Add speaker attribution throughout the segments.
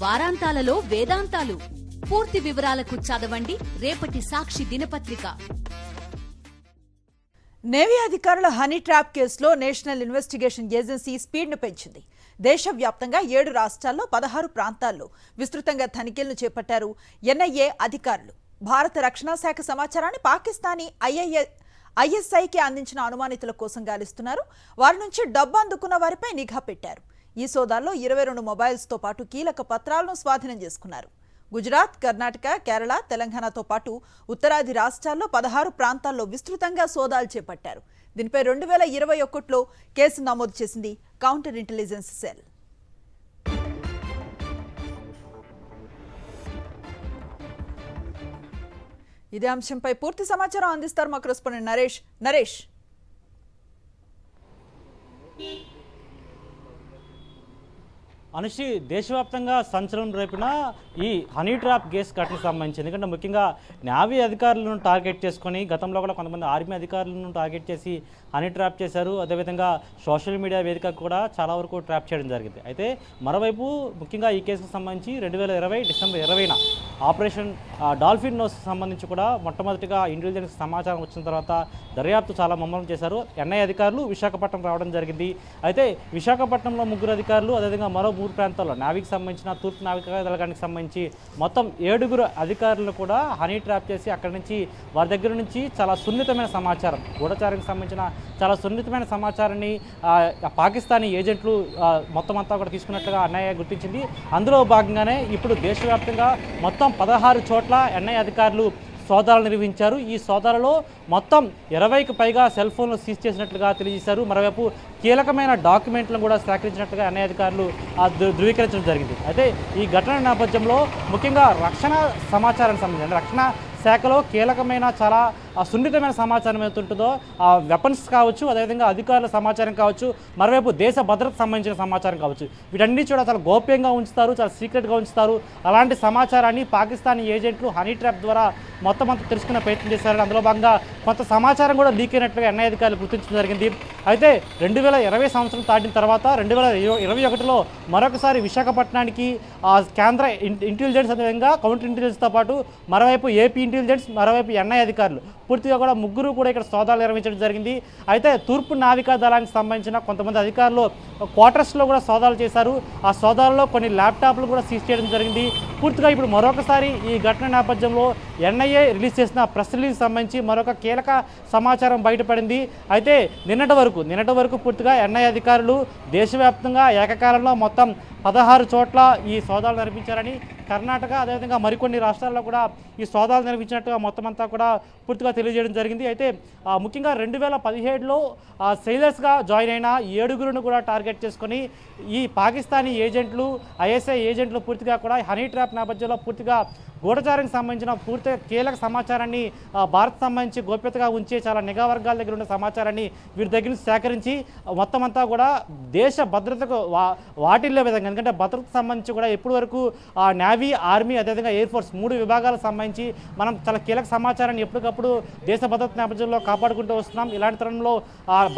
Speaker 1: వారాంతాలలో వేదాంతాలు. పూర్తి వివరాలకు చదవండి రేపటి సాక్షి దినపత్రిక.
Speaker 2: నేవీ అధికారుల హనీ ట్రాప్ కేసులో నేషనల్ ఇన్వెస్టిగేషన్ ఏజెన్సీ స్పీడ్ను పెంచింది. దేశవ్యాప్తంగా 7 రాష్ట్రాల్లో 16 ప్రాంతాల్లో విస్తృతంగా తనిఖీలను చేపట్టారు ఎన్ఐఏ అధికారులు. భారత రక్షణ శాఖ సమాచారాన్ని పాకిస్తానీ ఐఎస్ఐకి అందించిన అనుమానితుల కోసం గాలిస్తున్నారు. వారి నుంచి డబ్బు అందుకున్న వారిపై నిఘా పెట్టారు. ఈ సోదాల్లో 22 మొబైల్స్తో పాటు కీలక పత్రాలను స్వాధీనం చేసుకున్నారు. గుజరాత్, కర్ణాటక, కేరళ, తెలంగాణతో పాటు ఉత్తరాది రాష్ట్రాల్లో 16 ప్రాంతాల్లో విస్తృతంగా సోదాలు చేపట్టారు. దీనిపై 2021లో కేసు నమోదు చేసింది కౌంటర్ ఇంటెలిజెన్స్ సెల్. ఇదే అంశంపై పూర్తి సమాచారం అందిస్తారు మా కరెస్పాండెంట్ నరేష్.
Speaker 3: అనుశ్రీ, దేశవ్యాప్తంగా సంచలనం రేపిన ఈ హనీ ట్రాప్ కేసు ఘటనకు సంబంధించి, ఎందుకంటే ముఖ్యంగా నేవీ అధికారులను టార్గెట్ చేసుకొని గతంలో కూడా కొంతమంది ఆర్మీ అధికారులను టార్గెట్ చేసి హనీ ట్రాప్ చేశారు. అదేవిధంగా సోషల్ మీడియా వేదిక కూడా చాలా వరకు ట్రాప్ చేయడం జరిగింది. అయితే మరోవైపు ముఖ్యంగా ఈ కేసుకు సంబంధించి 2020 డిసెంబర్ 20న ఆపరేషన్ డాల్ఫిన్ నోస్ సంబంధించి కూడా మొట్టమొదటిగా ఇంటెలిజెన్స్ సమాచారం వచ్చిన తర్వాత దర్యాప్తు చాలా ముమ్మరం చేశారు. ఎన్ఐ అధికారులు విశాఖపట్నం రావడం జరిగింది. అయితే విశాఖపట్నంలో 3 అధికారులు, అదేవిధంగా మరో 3 ప్రాంతాల్లో నావికి సంబంధించిన తూర్పు నావికా దళానికి సంబంధించి మొత్తం 7 అధికారులు కూడా హనీ ట్రాప్ చేసి అక్కడి నుంచి వారి దగ్గర నుంచి చాలా సున్నితమైన సమాచారం, గూఢచారానికి సంబంధించిన చాలా సున్నితమైన సమాచారాన్ని పాకిస్తానీ ఏజెంట్లు మొత్తం అంతా కూడా తీసుకున్నట్లుగా ఎన్ఐఏ గుర్తించింది. అందులో భాగంగానే ఇప్పుడు దేశవ్యాప్తంగా మొత్తం 16 చోట్ల ఎన్ఐఏ అధికారులు సోదాలు నిర్వహించారు. ఈ సోదాలలో మొత్తం 20కి పైగా సెల్ ఫోన్లు సీజ్ చేసినట్లుగా తెలియజేశారు. మరోవైపు కీలకమైన డాక్యుమెంట్లను కూడా సేకరించినట్లుగా ఎన్ఐఏ అధికారులు ధృవీకరించడం జరిగింది. అయితే ఈ ఘటన నేపథ్యంలో ముఖ్యంగా రక్షణ సమాచారానికి సంబంధించి రక్షణ శాఖలో కీలకమైన చాలా సున్నితమైన సమాచారం ఏతుంటుందో వెపన్స్ కావచ్చు, అదేవిధంగా అధికారుల సమాచారం కావచ్చు, మరోవైపు దేశ భద్రతకు సంబంధించిన సమాచారం కావచ్చు, వీటన్నిటి కూడా చాలా గోప్యంగా ఉంచుతారు, చాలా సీక్రెట్గా ఉంచుతారు. అలాంటి సమాచారాన్ని పాకిస్తానీ ఏజెంట్లు హనీ ట్రాప్ ద్వారా మొత్తం అంతా తెలుసుకునే ప్రయత్నం చేశారు. అందులో భాగంగా కొంత సమాచారం కూడా లీక్ అయినట్లుగా ఎన్ఐఏ అధికారులు గుర్తించడం జరిగింది. అయితే 2020 సంవత్సరం దాటిన తర్వాత 2021లో మరొకసారి విశాఖపట్నానికి కేంద్ర ఇంటెలిజెన్స్, అదేవిధంగా కౌంటర్ ఇంటెలిజెన్స్తో పాటు మరోవైపు ఏపీ ఇంటెలిజెన్స్, మరోవైపు ఎన్ఐఏ అధికారులు పూర్తిగా కూడా 3 కూడా ఇక్కడ సోదాలు నిర్వహించడం జరిగింది. అయితే తూర్పు నావికా దళానికి సంబంధించిన కొంతమంది అధికారులు క్వార్టర్స్లో కూడా సోదాలు చేశారు. ఆ సోదాల్లో కొన్ని ల్యాప్టాప్లు కూడా సీజ్ చేయడం జరిగింది. పూర్తిగా ఇప్పుడు మరొకసారి ఈ ఘటన నేపథ్యంలో ఎన్ఐఏ రిలీజ్ చేసిన ప్రెస్ రిలీజ్ సంబంధించి మరొక కీలక సమాచారం బయటపడింది. అయితే నిన్నటి వరకు పూర్తిగా ఎన్ఐఏ అధికారులు దేశవ్యాప్తంగా ఏకకాలంలో మొత్తం 16 చోట్ల ఈ సోదాలు నిర్వహించారని, కర్ణాటక అదేవిధంగా మరికొన్ని రాష్ట్రాల్లో కూడా ఈ సోదాలు నిర్వహించినట్టుగా మొత్తం అంతా కూడా పూర్తిగా తెలియజేయడం జరిగింది. అయితే ముఖ్యంగా 2017లో సెయిలర్స్గా జాయిన్ అయిన 7 కూడా టార్గెట్ చేసుకొని ఈ పాకిస్తానీ ఏజెంట్లు, ఐఎస్ఐ ఏజెంట్లు పూర్తిగా కూడా హనీ ట్రాప్ నేపథ్యంలో పూర్తిగా గూఢచారానికి సంబంధించిన పూర్తి కీలక సమాచారాన్ని భారత్ సంబంధించి గోప్యతగా ఉంచి చాలా నిఘా వర్గాల దగ్గర ఉన్న సమాచారాన్ని వీరి దగ్గర నుంచి సేకరించి మొత్తం అంతా కూడా దేశ భద్రతకు వాటిల్లే విధంగా, ఎందుకంటే భద్రతకు సంబంధించి కూడా ఎప్పటి వరకు నేవీ, ఆర్మీ, అదేవిధంగా ఎయిర్ ఫోర్స్ 3 విభాగాలకు సంబంధించి మనం చాలా కీలక సమాచారాన్ని ఎప్పటికప్పుడు దేశ భద్రత నేపథ్యంలో కాపాడుకుంటూ వస్తున్నాం. ఇలాంటి తరుణంలో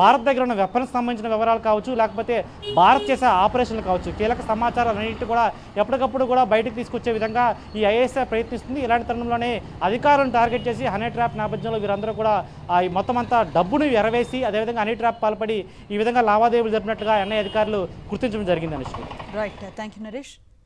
Speaker 3: భారత్ దగ్గర ఉన్న వెపన్స్ సంబంధించిన వివరాలు కావచ్చు, లేకపోతే భారత్ చేసే ఆపరేషన్లు కావచ్చు, కీలక సమాచారాలన్నింటి కూడా ఎప్పటికప్పుడు కూడా బయటకు తీసుకొచ్చే విధంగా ఈ ఐఎస్ఐ ప్రయత్నిస్తుంది. ఇలాంటి తరుణంలోనే అధికారులను టార్గెట్ చేసి హనీ ట్రాప్ నేపథ్యంలో వీరందరూ కూడా మొత్తం అంతా డబ్బును ఎరవేసి అదేవిధంగా హనీ ట్రాప్ పాల్పడి ఈ విధంగా లావాదేవీలు జరిపినట్లుగా ఎన్ఐఏ అధికారులు గుర్తించడం జరిగింది. Anushka.
Speaker 2: Right, thank you Naresh.